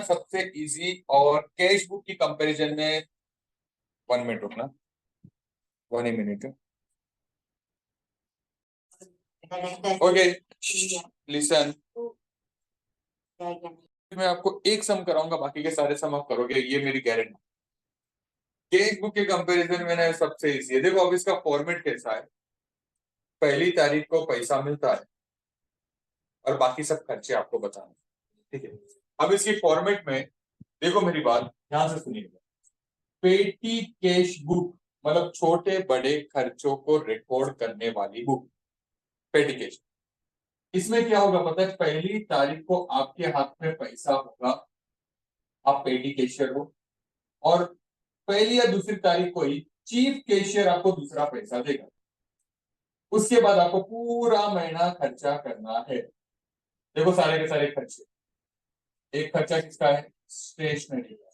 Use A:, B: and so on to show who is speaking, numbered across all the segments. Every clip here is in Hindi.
A: सबसे इजी और कैश बुक की कंपैरिजन में 1 मिनट रुकना, 1 मिनट। Okay, listen. मैं आपको एक सम कराऊंगा, बाकी के सारे सम आप करोगे, ये मेरी गारंटी। कैश बुक के कंपैरिजन में ना सबसे इजी है। देखो अब इसका फॉर्मेट कैसा है, पहली तारीख को पैसा मिलता है और बाकी सब खर्चे आपको बताना, ठीक है। अब इसकी फॉर्मेट में देखो, मेरी बात ध्यान से सुनिएगा। पेटी कैश बुक मतलब छोटे बड़े खर्चों को रिकॉर्ड करने वाली बुक, पेटी कैश। इसमें क्या होगा पता है, पहली तारीख को आपके हाथ में पैसा होगा, आप पेटी कैशियर हो, और पहली या दूसरी तारीख को ही चीफ कैशियर आपको दूसरा पैसा देगा। उसके बाद आपको पूरा महीना खर्चा करना है। देखो सारे के सारे खर्चे, एक खर्चा किसका है, स्टेशनरी का।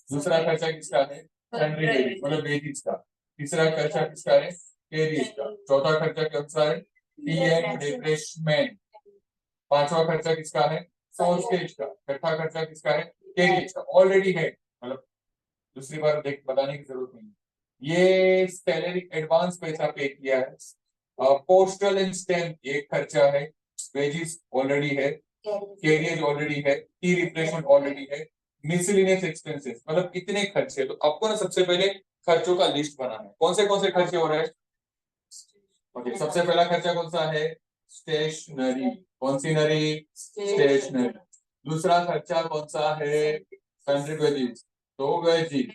A: दूसरा खर्चा किसका है, सैलरी मतलब वेजेस का। तीसरा खर्चा किसका है, कैरियज का। चौथा खर्चा कौन है, टी एंड रिफ्रेशमेंट। पांचवा खर्चा किसका है, पोस्टेज का। छठा खर्चा किसका है, कैरियज का। ऑलरेडी है, मतलब दूसरी बार देख बताने की जरूरत नहीं। ये सैलरी एडवांस पैसा पे किया है। पोस्टल एंड स्टैम्प एक खर्चा है, वेजेस ऑलरेडी है, कैरियर ऑलरेडी है, टी रिप्लेसमेंट ऑलरेडी है, मिसलिनियस एक्सपेंसेस, मतलब इतने खर्चे। तो आपको ना सबसे पहले खर्चों का लिस्ट बनाना है, कौन से खर्चे हो रहे हैं। ओके, सबसे पहला खर्चा कौन सा है, स्टेशनरी। कौन सी नरी, स्टेशनरी। दूसरा खर्चा कौन सा है, सैलरी वेजेस, तो वेजेस,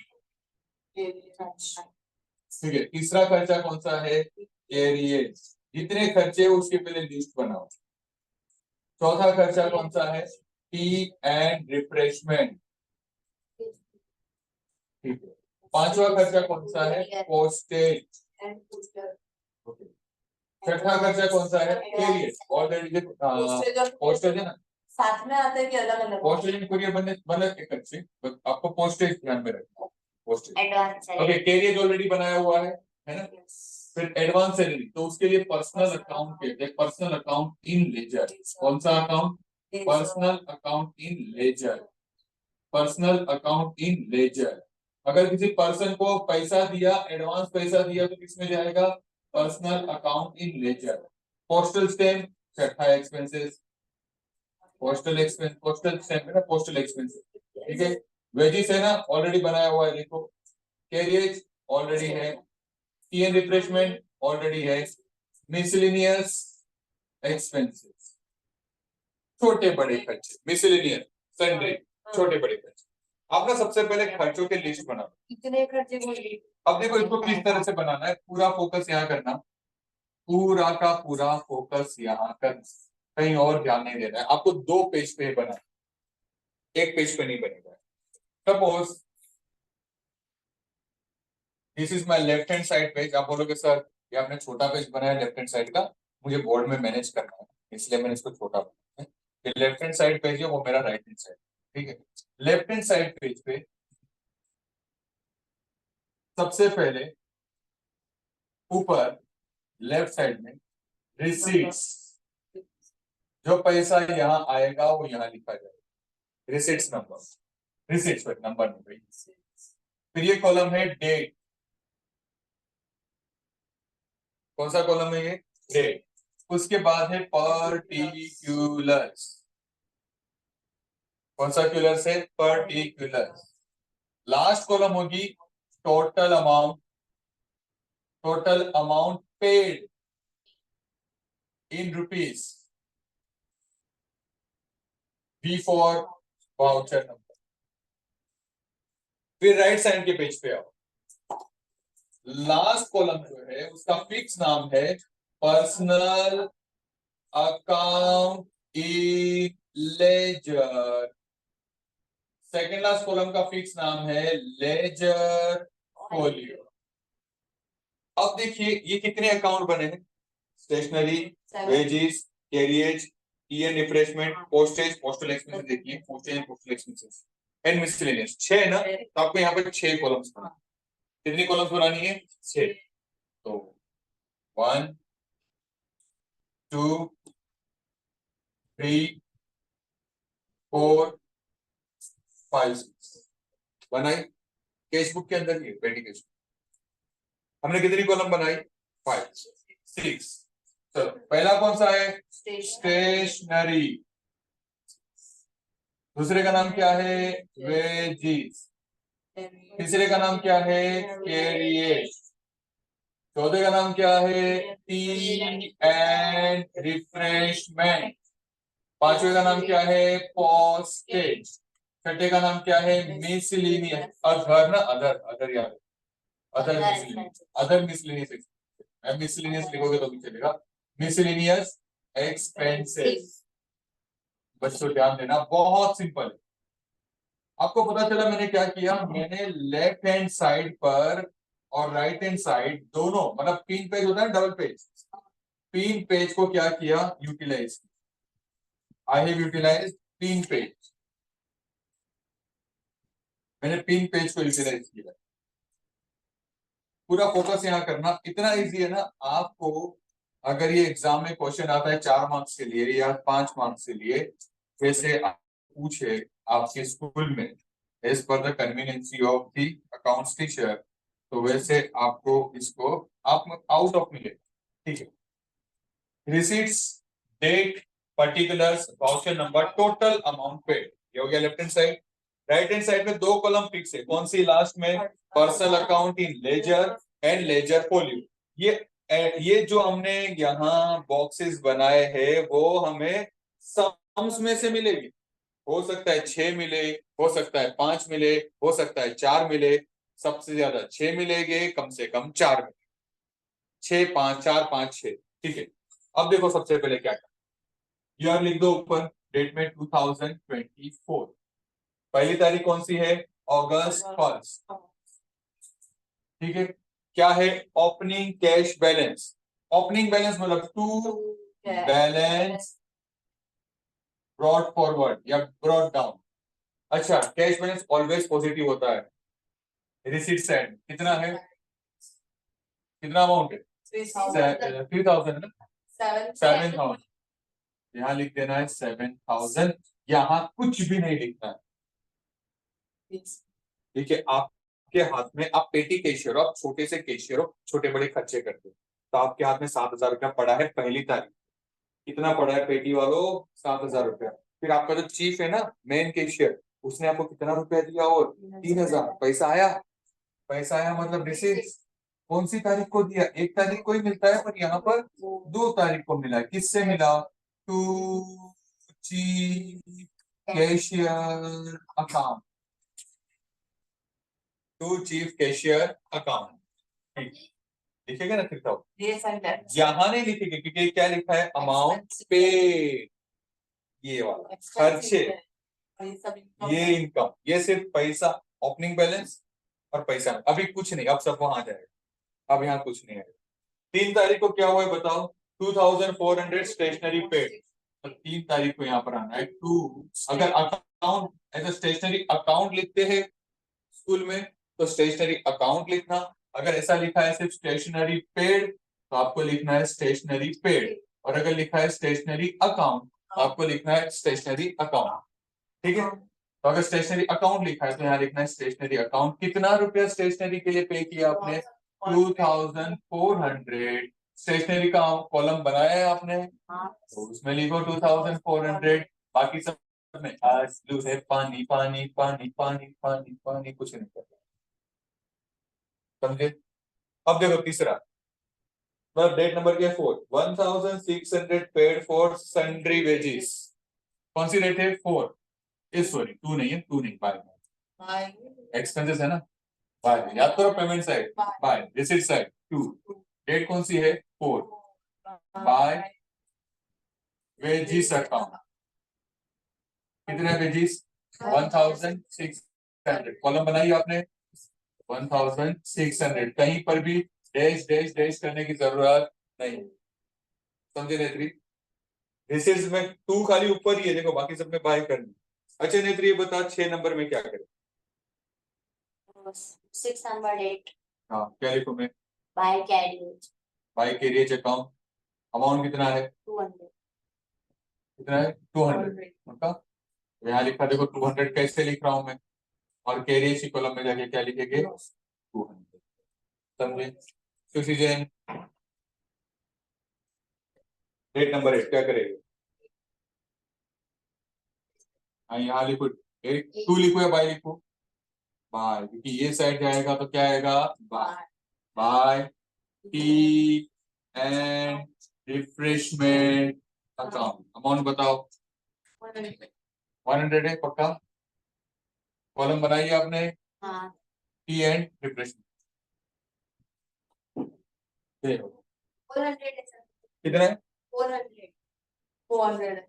A: ठीक है। तीसरा खर्चा कौन सा है, कैरियर। जितने खर्चे उसके पहले लिस्ट बनाओ। चौथा खर्चा कौन सा है, टी एंड रिफ्रेशमेंट, ठीक है। पांचवा खर्चा कौन सा है, पोस्टेज। छठा खर्चा कौन सा है, कैरियर। ऑलरेडी पोस्टेज है ना, साथ में आते हैं कि अलग अलग, पोस्टेज एंड कैरियर बने एक खर्चे, आपको पोस्टेज ध्यान में रखना, पोस्टेज। ओके, कैरियर ऑलरेडी बनाया हुआ है ना। फिर एडवांस सैलरी, तो उसके लिए पर्सनल अकाउंट के, पर्सनल अकाउंट इन लेजर। कौन सा account, personal account in ledger, personal account in ledger. अगर किसी पर्सन को पैसा दिया, एडवांस पैसा दिया, तो किसमें जाएगा, personal account in ledger. Postal stamp, छठा expenses, postal expense, postal stamp है ना, पोस्टल एक्सपेंसेस, ठीक है। वेजिस है ना, ऑलरेडी बनाया हुआ है, देखो। कैरियज ऑलरेडी है, टी एंड रिफ्रेशमेंट ऑलरेडी है, मिसलिनियस एक्सपेंसेस, छोटे बड़े खर्चे, मिसलिनियस, सन्ड्री, छोटे बड़े खर्चे। आप ना सबसे पहले खर्चों के लिस्ट बनाओ, कितने खर्चे बोलिए। अब देखो इसको किस तरह से बनाना है, पूरा फोकस यहाँ करना, पूरा का पूरा फोकस यहाँ करना, कहीं और ध्यान नहीं देना है आपको। 2 पेज पे बना, एक पेज पे नहीं बनेगा। Suppose this is my left hand side page. आप बोलोगे सर ये आपने छोटा पेज बनाया लेफ्ट हैंड साइड का, मुझे बोर्ड में मैनेज करना है, इसलिए मैंने इसको छोटा बनाया है। ये लेफ्ट हैंड साइड पेज है, वो मेरा राइट हैंड साइड, ठीक है। लेफ्ट हैंड साइड पेज पे सबसे पहले ऊपर लेफ्ट साइड में रिसीट्स, जो पैसा यहाँ आएगा वो यहाँ लिखा जाएगा, रिसीट्स नंबर, रिसीट्स पर नंबर नहीं। फिर ये कॉलम है डेट, कौन सा कॉलम है ये, डेट। उसके बाद है पर्टिकुलर्स, कौन सा क्यूलर्स है, पर्टिकुलर्स। लास्ट कॉलम होगी total amount, total amount paid in rupees, B for voucher number. फिर राइट साइड के पेज पे आओ, लास्ट कॉलम जो है उसका फिक्स नाम है personal account in ledger. Second last column का फिक्स नाम है लेजर फोलियो। अब देखिए ये कितने अकाउंट बने हैं, stationery, wages, carriage, tea and refreshment, postage, postal expenses, देखिए postage and postal expenses and miscellaneous. 6 ना, तो आपको यहाँ पर 6 कॉलम्स बनाना। कितनी कॉलम्स बनानी है, 6। तो 1 2 3 4 फाइल बनाई कैश बुक के अंदर ही पेटी कैश बुक। हमने कितनी कॉलम बनाई? 5 6। चलो पहला कौन सा है? स्टेशनरी। दूसरे का नाम क्या है? वेजीज। तीसरे का नाम क्या है? कैरियर। चौथे का नाम क्या है? T and refreshment. पांचवे का नाम क्या है? पोस्टेज। छठे का नाम क्या है? मिसलिनियस। अदर ना, अदर अदर याद, other miscellaneous, other miscellaneous. Miscellaneous लिखोगे तो भी चलेगा। Miscellaneous expenses. बच्चों ध्यान देना, बहुत सिंपल है। आपको पता चला मैंने क्या किया? मैंने लेफ्ट हैंड साइड पर और राइट हैंड साइड दोनों, मतलब 3 पेज होता है डबल पेज, 3 पेज को क्या किया? Utilise. I have utilise 3 page. मैंने 3 पेज को यूटिलाइज किया। पूरा फोकस यहाँ करना, इतना इजी है ना आपको। अगर ये एग्जाम में क्वेश्चन आता है 4 मार्क्स के लिए या 5 मार्क्स के लिए, जैसे पूछे आपके स्कूल में as per the convenience of the accounts teacher, तो वैसे आपको इसको आप आउट ऑफ मिले। ठीक है, receipts, date, particulars, voucher number, total amount paid. ये हो गया left hand side. Right hand side में 2 कॉलम फिक्स है, कौन सी? लास्ट में personal account in ledger and ledger folio. ये जो हमने यहाँ बॉक्सेस बनाए हैं वो हमें सम्स में से मिलेगी। हो सकता है 6 मिले, हो सकता है 5 मिले, हो सकता है 4 मिले। सबसे ज्यादा 6 मिलेंगे, कम से कम 4 मिले। 6 5 4 5 6। ठीक है, अब देखो सबसे पहले क्या ईयर लिख दो ऊपर, डेट में 2024। पहली तारीख कौन सी है? अगस्त 1। ठीक है, क्या है? Opening cash balance. Opening balance मतलब टू बैलेंस ब्रॉट फॉरवर्ड या ब्रॉट डाउन। अच्छा, कैश बैलेंस ऑलवेज पॉजिटिव होता है। रिसीट साइड कितना है? कितना अमाउंट है? 3000 ना, 7000। यहाँ लिख देना है 7000। यहाँ कुछ भी नहीं लिखना है। ठीक है, आपके हाथ में, आप पेटी कैशियर हो, आप छोटे से कैशियर हो, छोटे बड़े खर्चे करते हो, तो आपके हाथ में 7000 रुपया पड़ा है पहली तारीख। कितना पड़ा है पेटी वालों? 7000 रुपया। फिर आपका जो चीफ है ना, मेन कैशियर, उसने आपको कितना रुपया दिया? और 3000। पैसा आया? पैसा आया मतलब रिसीट कौन सी तारीख को दिया? 1 तारीख को ही मिलता है, पर यहाँ पर 2 तारीख को मिला। किससे मिला? To chief cashier account. To chief cashier account. लिखेगा ना? फिर यहाँ नहीं लिखेगा क्योंकि क्या लिखा है? अमाउंट पे। ये वाला खर्चे, ये इनकम, ये सिर्फ पैसा, ओपनिंग बैलेंस और पैसा। अभी कुछ नहीं, अब सब वहां जाएगा। अब यहाँ कुछ नहीं है। 3 तारीख को क्या हुआ है बताओ? 2400 स्टेशनरी पेड। तो 3 तारीख को यहाँ पर आना है टू। अगर अकाउंट ऐसा स्टेशनरी अकाउंट लिखते हैं स्कूल में तो स्टेशनरी अकाउंट लिखना। अगर ऐसा लिखा है सिर्फ स्टेशनरी पेड तो आपको लिखना है स्टेशनरी पेड। और अगर लिखा है स्टेशनरी अकाउंट तो आपको लिखना है स्टेशनरी अकाउंट। ठीक है, तो अगर स्टेशनरी अकाउंट लिखा है तो यहाँ लिखना है स्टेशनरी अकाउंट। कितना रुपया स्टेशनरी के लिए पे किया आपने? 2400। स्टेशनरी का कॉलम बनाया है आपने, तो उसमें लिखो 2400। बाकी सब में आंसू है पानी पानी पानी पानी पानी पानी, कुछ नहीं करता। समझे? अब देखो तीसरा, मतलब डेट नंबर क्या है? 4। 1600 पेड फॉर सन्ड्री वेजेस। कौन सी डेट है? 4। सॉरी 2 नहीं है, 2 नहीं, बाय एक्सपेंसेस है ना, बाय याद करो, payment side by, receipt side 2। Date कौन सी है? 4। By wages account. कितने वेजिस? 1600। कॉलम बनाई आपने 1600। कहीं पर भी डैश डैश डैश करने की जरूरत नहीं। समझे नेत्री? रिसीट्स में 2 खाली ऊपर ही है, देखो बाकी सब में बाय करनी। अच्छा नेत्री ये बता 6 नंबर में क्या करें?
B: 6 नंबर 8।
A: हाँ क्या लिखूं मैं?
B: By carrier.
A: By carrier account. Amount कितना है?
B: 200।
A: कितना है? 200 उनका। यहाँ लिखा देखो 200 कैसे लिख रहा हूं मैं, और कैरी इसी कॉलम में जाके क्या लिखेंगे 200। समझे? किसी जैन डेट नंबर 8 क्या करेंगे? हाँ यहाँ लिखो 2 लिखो या बाय लिखो? बाय, क्योंकि ये साइड जाएगा तो क्या आएगा by. By tea and refreshment account. Amount बताओ। 100 है पक्का? कॉलम बनाइए आपने
B: हाँ
A: टी एंड रिफ्रेशमेंट।
B: 400 है सर।
A: कितना है?
B: 400 400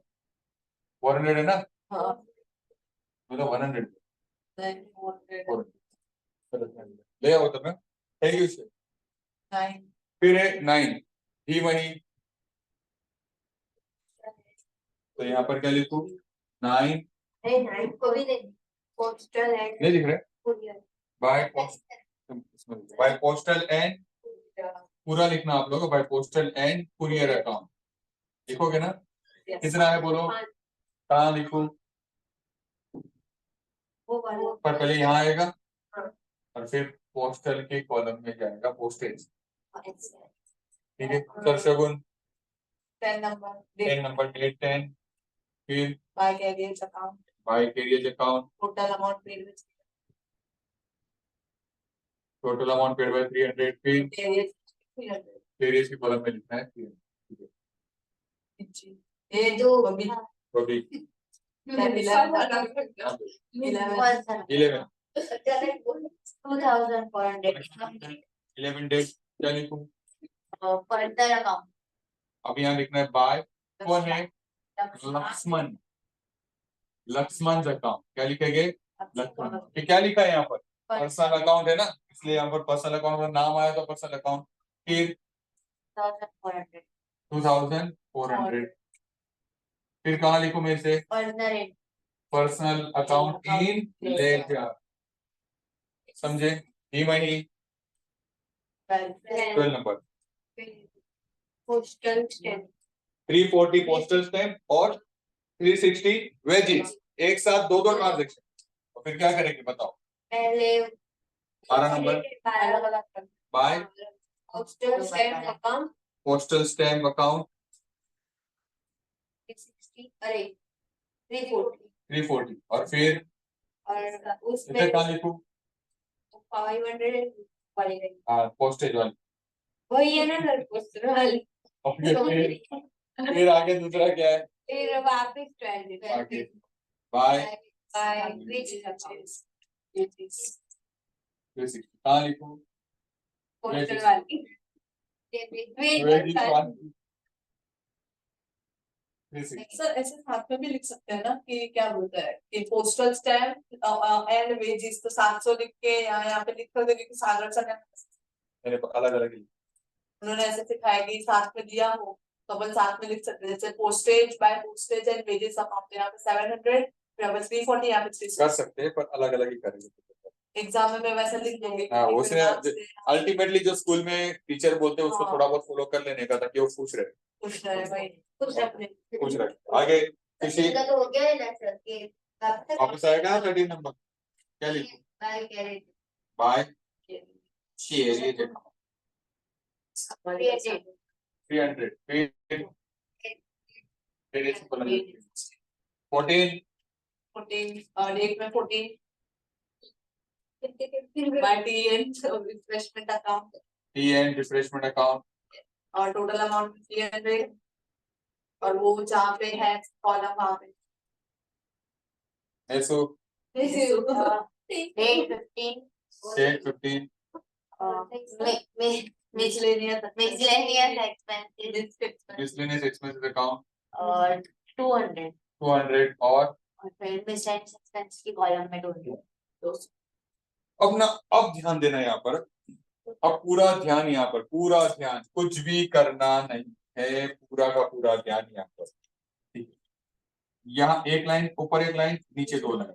A: 400 है ना?
B: हाँ
A: मतलब 100
B: नहीं 400
A: ले आओ तब। Thank you sir.
B: 9
A: फिर है 9 ही वही, तो यहाँ पर क्या लिखूं 9
B: नहीं 9 को भी नहीं पोस्टल एंड
A: नहीं लिख रहे
B: courier
A: by post, by postal and पूरा लिखना आप लोग, by postal and courier account लिखोगे ना? कितना है बोलो? कहाँ लिखूं? पर पहले यहाँ आएगा और फिर पोस्टल के कॉलम में जाएगा पोस्टेज। ठीक है sir Shagun
B: 10 number
A: 10 number date 10, फिर
B: by carriers account
A: by carrier account
B: total amount paid with
A: total amount paid by 300, फिर
B: कैरियर्स 300
A: कैरियर के कॉलम में लिखना है 300।
B: ये जो अभी
A: तो भी 11 11 डेट क्या लिखूं?
B: फर्दर अकाउंट
A: अब यहाँ लिखना है बाय, कौन है? लक्ष्मण, लक्ष्मण अकाउंट क्या लिखेंगे? लक्ष्मण। ये क्या लिखा है यहाँ पर? पर्सनल अकाउंट है ना, इसलिए यहाँ पर पर्सनल अकाउंट का नाम आया तो पर्सनल अकाउंट। फिर 2400, फिर कहाँ लिखूं मैं इसे? Personal account in ledger. समझे? ही मनी 12 number
B: postal stamp
A: 340 postal stamp और 360 वेजेस, एक साथ दो दो ट्रांजेक्शन। तो फिर क्या करेंगे बताओ?
B: पहले
A: 12 नंबर
B: अलग अलग
A: by
B: postal stamp account
A: postal stamp account
B: 360 अरे 340
A: 340 और फिर
B: और उसमें
A: इसे कहाँ लिखूं?
B: 500 पड़ेगा।
A: हाँ पोस्टेज वाली।
B: वही है ना सर पोस्टल वाली।
A: और फिर आगे दूसरा क्या है?
B: फिर वापस 20
A: आगे बाय
B: बाय विच परचेज ये चीज
A: 360 कहाँ लिखूं?
B: पोस्टल वाली
A: वेजेस वाली 360।
C: सर ऐसे साथ में भी लिख सकते हैं ना कि क्या बोलते हैं कि पोस्टल स्टैम्प एंड वेजेस, तो 700 लिख के यहाँ पे लिख कर देंगे कि सागर सर ने
A: मैंने अलग अलग
C: उन्होंने ऐसे सिखाया कि साथ में दिया हो तो अपन साथ में लिख सकते हैं, जैसे postage by postage and wages account यहाँ पे 700, यहाँ पे 340, यहाँ पे 360
A: कर सकते हैं, पर अलग अलग ही करेंगे।
C: एग्जाम में मैं वैसे लिख दूंगी
A: हाँ
C: क्योंकि
A: उसने
C: फिर marks से
A: अल्टीमेटली जो स्कूल में टीचर बोलते हैं उसको
C: हाँ।
A: थोड़ा बहुत फॉलो कर लेने का, ताकि वो खुश रहे।
C: खुश रहे भाई, खुश अपने
A: खुश रहे। आगे किसी
B: इनका तो हो गया है ना सर के
A: वापस आएगा 13 नंबर क्या लिखूं?
B: बाय कैरेट
A: बाय शेयर ये देखो 300, फिर इसको कॉलम में 14
C: 14 डेट में 14 by tea and refreshment account
A: tea and refreshment account
C: और टोटल अमाउंट 300 और वो जहाँ पे है कॉलम वहाँ पे
A: ऐसो
B: date 15 miscellaneous expenses
A: miscellaneous expenses account
B: और 200
A: 200 और
B: फिर miscellaneous expenses की कॉलम में 200
A: अब ना, अब ध्यान देना यहाँ पर, अब पूरा ध्यान यहाँ पर, पूरा ध्यान, कुछ भी करना नहीं है, पूरा का पूरा ध्यान यहाँ पर। ठीक है, यहाँ एक लाइन, ऊपर एक लाइन, नीचे दो लाइन,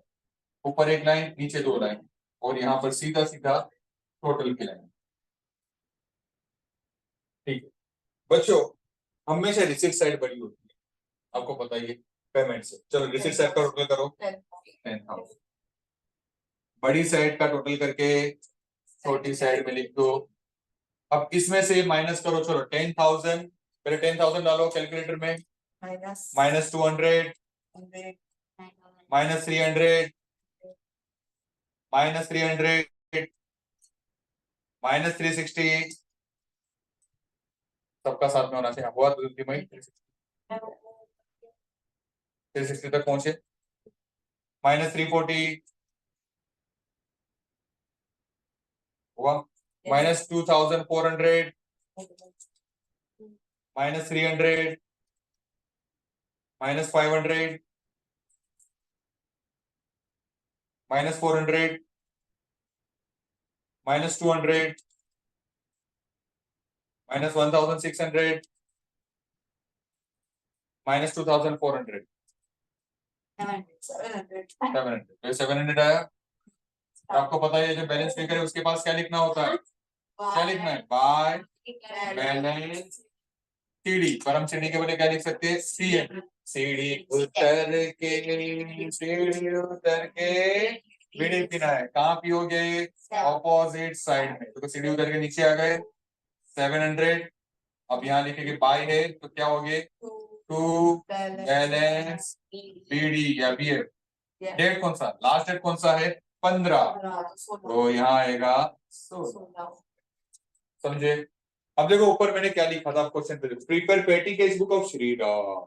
A: ऊपर एक लाइन, नीचे दो लाइन, और यहाँ पर सीधा सीधा टोटल की लाइन। ठीक है बच्चों, हमेशा रिसिप्ट साइड बड़ी होती है, आपको पता ही है। पेमेंट से। चलो रिसीट साइड का टोटल करो 10,000, बड़ी साइड का टोटल करके छोटी साइड में लिख दो। अब इसमें से माइनस करो, चलो 10,000, पहले 10,000 डालो कैलकुलेटर में,
C: minus
A: minus 200,
C: 100
A: minus 300, minus 300, minus 360, सबका साथ में होना चाहिए। हुआ तो 360 तक पहुंचे, माइनस 340 हुआ, minus 2,400, minus 300, minus 500, minus 400, minus 200, minus 1,600, minus 2,400,
C: 700
A: 700 आया। आपको पता है जो बैलेंस फिगर है उसके पास क्या लिखना होता है, क्या लिखना है, बाय बैलेंस सीडी, पर हम सीडी के बजाय क्या लिख सकते हैं, सीएम, सीडी उतर के बीड़ी पीना है, कहाँ पियोगे, ऑपोजिट साइड में, तो सीडी उतर के नीचे आ गए 700। अब यहाँ लिखेंगे बाय है तो क्या हो गए, टू बैलेंस बीडी या बीएफ। डेट कौन सा, लास्ट डेट कौन सा है, 15, तो यहाँ आएगा 16। समझे। अब देखो ऊपर मैंने क्या लिखा था क्वेश्चन पे, प्रिपेयर पेटी case book of Shri Ram,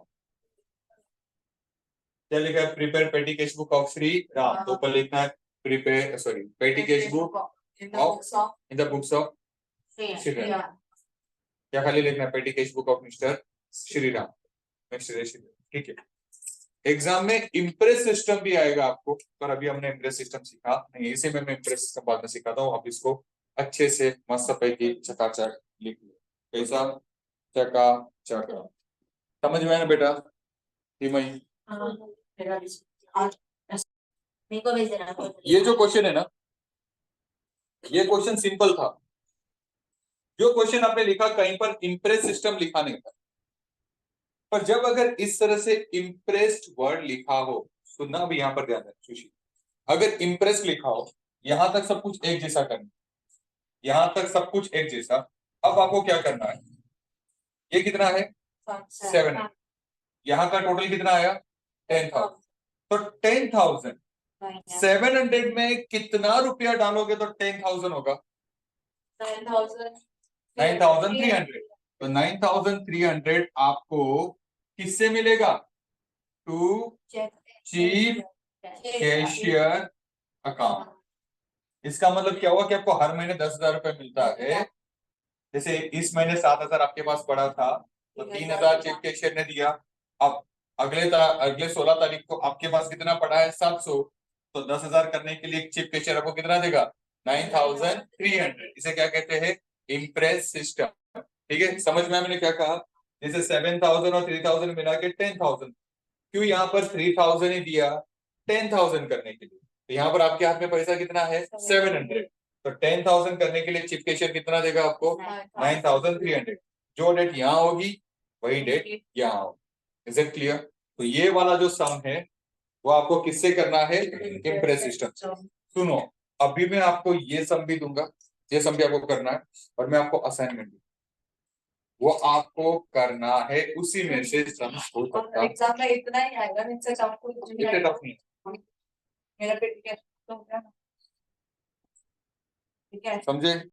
A: क्या लिखा है, प्रिपेयर पेटी case book of Shri Ram, तो ऊपर लिखना है प्रिपेयर, सॉरी, पेटी case book of in the books of Shri Ram, या खाली लिखना है पेटी case book of mister Shri Ram, mister Shri Ram, ठीक है। एग्जाम में इम्प्रेस सिस्टम भी आएगा आपको, पर अभी हमने इम्प्रेस सिस्टम सीखा नहीं, इसे मैं इम्प्रेस सिस्टम बाद में सिखाता हूँ। अब इसको अच्छे से मस्त पैकी चकाचक लिख लो, कैसा, चकाचक, समझ में आया ना बेटा, मई
B: मेरे को भेज देना।
A: ये जो क्वेश्चन है ना, ये क्वेश्चन सिंपल था। जो क्वेश्चन आपने लिखा कहीं पर इम्प्रेस सिस्टम लिखा नहीं था, पर जब अगर इस तरह से इम्प्रेस्ड वर्ड लिखा हो, सुनना अभी यहाँ पर ध्यान है सुशी, अगर इम्प्रेस लिखा हो, यहां तक सब कुछ एक जैसा करना, यहां तक सब कुछ एक जैसा। अब आपको क्या करना है, ये कितना है 700, यहाँ का टोटल कितना आया 10,000, तो 10,000 700 में कितना रुपया डालोगे तो 10,000 होगा, 9,300, तो 9,300 आपको किससे मिलेगा, टू चीफ कैशियर अकाउंट। इसका मतलब क्या हुआ कि आपको हर महीने 10,000 रुपए मिलता है। जैसे इस महीने 7,000 आपके पास पड़ा था, तो 3,000 चीफ कैशियर ने दिया। अब अगले 16 तारीख को आपके पास कितना पड़ा है 700, तो 10,000 करने के लिए चीफ कैशियर आपको कितना देगा 9,300। इसे क्या कहते हैं, इम्प्रेस सिस्टम। ठीक है, समझ में मैंने क्या कहा, जैसे 7,000 और 3,000 मिला के 10,000, क्यों यहाँ पर 3,000 ही दिया 10,000 करने के लिए, तो यहाँ पर आपके हाथ में पैसा कितना है 700, तो 10,000 करने के लिए चीफ कैशियर कितना देगा आपको 9,300। जो डेट यहाँ होगी वही डेट यहाँ होगी। Is it clear. तो ये वाला जो सम है वो आपको किससे करना है, इम्प्रेस सिस्टम से। सुनो, अभी मैं आपको ये सम भी दूंगा, ये सम भी आपको करना है, और मैं आपको असाइनमेंट दूंगा, वो आपको करना है, उसी में से सम हो सकता है।
C: एग्जाम में इतना ही आएगा, इनसे टफ कुछ नहीं
A: इतने
C: आएगा।
A: टफ नहीं,
C: मेरा पेटी कैश तो हो गया ना। ठीक है,
A: समझे।